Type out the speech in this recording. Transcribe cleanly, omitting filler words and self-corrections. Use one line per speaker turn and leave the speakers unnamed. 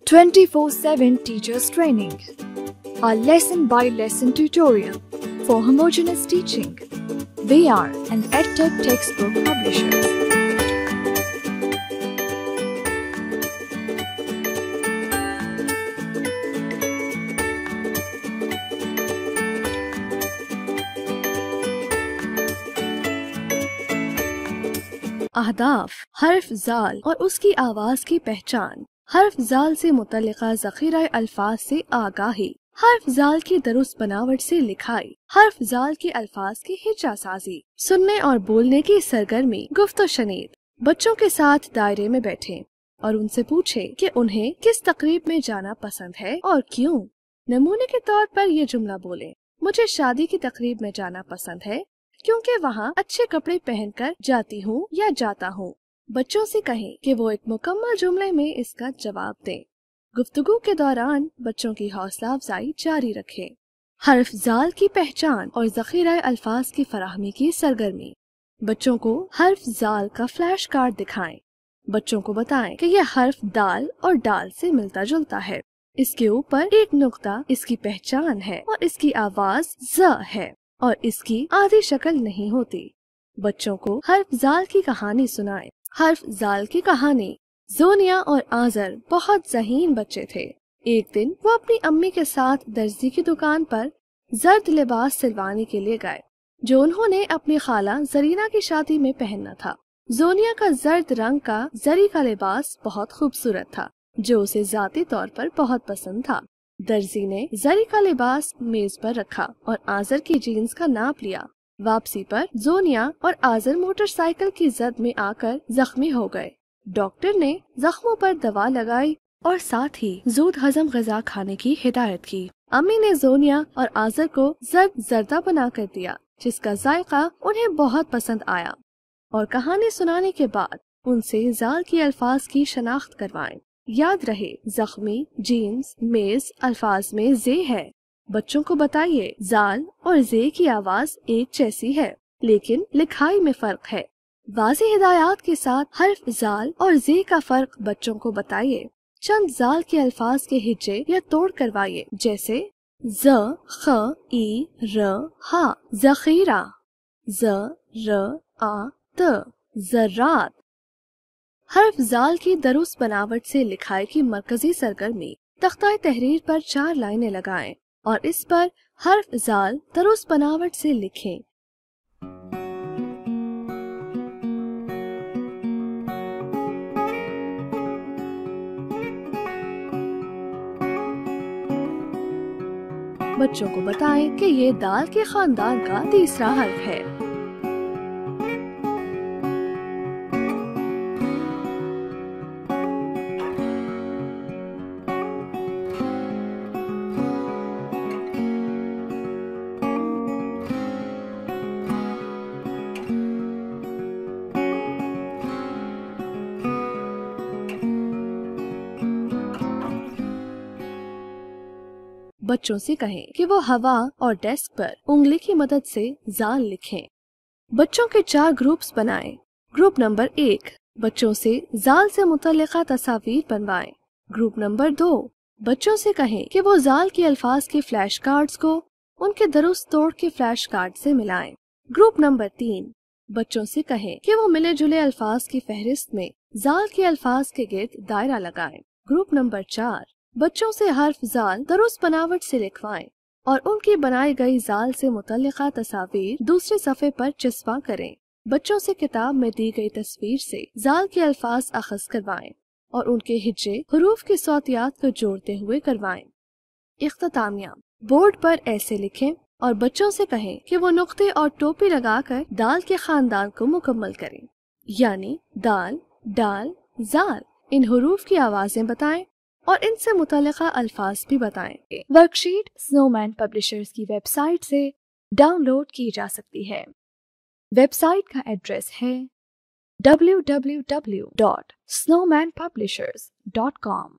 24/7 teachers training. Our lesson by lesson tutorial for homogeneous teaching. We are an EdTech textbook publishers. अहदाफ, हर्फ जाल और उसकी आवाज की पहचान। हर्फ जाल से मुतल्लिका ज़ख़ीरा अल्फाज से आगाही, हर्फ जाल की दुरुस्त बनावट से लिखाई, हर्फ जाल के अल्फाज की हिज्जा साजी, सुनने और बोलने की सरगर्मी, गुफ्तो शनीद। बच्चों के साथ दायरे में बैठें और उनसे पूछें कि उन्हें किस तकरीब में जाना पसंद है और क्यों। नमूने के तौर पर ये जुमला बोलें, मुझे शादी की तकरीब में जाना पसंद है क्योंकि वहाँ अच्छे कपड़े पहनकर जाती हूँ या जाता हूँ। बच्चों से कहें कि वो एक मुकम्मल जुमले में इसका जवाब दें। गुफ्तगू के दौरान बच्चों की हौसला अफजाई जारी रखें। हर्फ जाल की पहचान और ज़ख़ीरा अल्फाज की फराहमी की सरगर्मी। बच्चों को हर्फ जाल का फ्लैश कार्ड दिखाएं। बच्चों को बताएं कि यह हर्फ दाल और डाल से मिलता जुलता है। इसके ऊपर एक नुक्ता इसकी पहचान है और इसकी आवाज ज़ है और इसकी आधी शक्ल नहीं होती। बच्चों को हर्फ जाल की कहानी सुनाएं। हर्फ जाल की कहानी। जोनिया और आजर बहुत ज़हीन बच्चे थे। एक दिन वो अपनी अम्मी के साथ दर्जी की दुकान पर जर्द लिबास सिलवाने के लिए गए जो उन्होंने अपनी खाला जरीना की शादी में पहनना था। जोनिया का जर्द रंग का जरी का लिबास बहुत खूबसूरत था जो उसे जाती तौर पर बहुत पसंद था। दर्जी ने जरी का लिबास मेज पर रखा और आजर की जीन्स का नाप लिया। वापसी पर जोनिया और आजर मोटरसाइकिल की जद में आकर जख्मी हो गए। डॉक्टर ने जख्मों पर दवा लगाई और साथ ही ज़ूद हजम ग़िज़ा खाने की हिदायत की। अम्मी ने जोनिया और आजर को जर्दा बना कर दिया जिसका जायका उन्हें बहुत पसंद आया और कहानी सुनाने के बाद उनसे जाल की अल्फाज की शनाख्त करवाएं। याद रहे, जख्मी, जीन्स, मेज अल्फाज में जे है। बच्चों को बताइए जाल और जे की आवाज एक जैसी है लेकिन लिखाई में फर्क है। वाज़ेह हिदायत के साथ हर्फ जाल और जे का फर्क बच्चों को बताइए। चंद जाल के अल्फाज के हिज्जे या तोड़ करवाइए जैसे ज, ख, ई, र, हा। ज़ख़ीरा, ज, र, आ, त। ज़र्रात। हर्फ जाल की दुरुस्त बनावट से लिखाई की मरकजी सरगर्मी। तख्ता तहरीर पर 4 लाइनें लगाएं और इस पर हर्फ जाल दुरुस्त बनावट से लिखें। बच्चों को बताएं कि ये दाल के खानदान का तीसरा हर्फ है। बच्चों से कहें कि वो हवा और डेस्क पर उंगली की मदद से जाल लिखें। बच्चों के 4 ग्रुप्स बनाएं। ग्रुप नंबर 1 बच्चों से जाल से मुतल्लिका तस्वीर बनवाएं। ग्रुप नंबर 2 बच्चों से कहें कि वो जाल के अल्फाज के फ्लैश कार्ड्स को उनके दुरुस्त तोड़ के फ्लैश कार्ड से मिलाएं। ग्रुप नंबर 3 बच्चों से कहें कि वो मिले जुले अल्फाज की फहरिस्त में जाल के अल्फाज के गिर्द दायरा लगाएं। ग्रुप नंबर 4 बच्चों से हर्फ जाल दुरुस्त बनावट से लिखवाएं और उनकी बनाई गई जाल से मुतल्लिका तस्वीर दूसरे सफ़े पर चिस्वा करें। बच्चों से किताब में दी गई तस्वीर से जाल के अल्फाज अखज़ करवाएं और उनके हिज्जे हुरूफ की सौतियात को जोड़ते हुए करवाएं। इख्तितामिया बोर्ड पर ऐसे लिखें और बच्चों से कहें कि वो नुक्ते और टोपी लगाकर दाल के खानदान को मुकम्मल करें, यानी दाल, डाल, जाल। इन हुरूफ की आवाजें बताएं और इनसे मुतल्लिका अल्फाज भी बताएं। वर्कशीट स्नोमैन पब्लिशर्स की वेबसाइट से डाउनलोड की जा सकती है। वेबसाइट का एड्रेस है www.snowmanpublishers.com।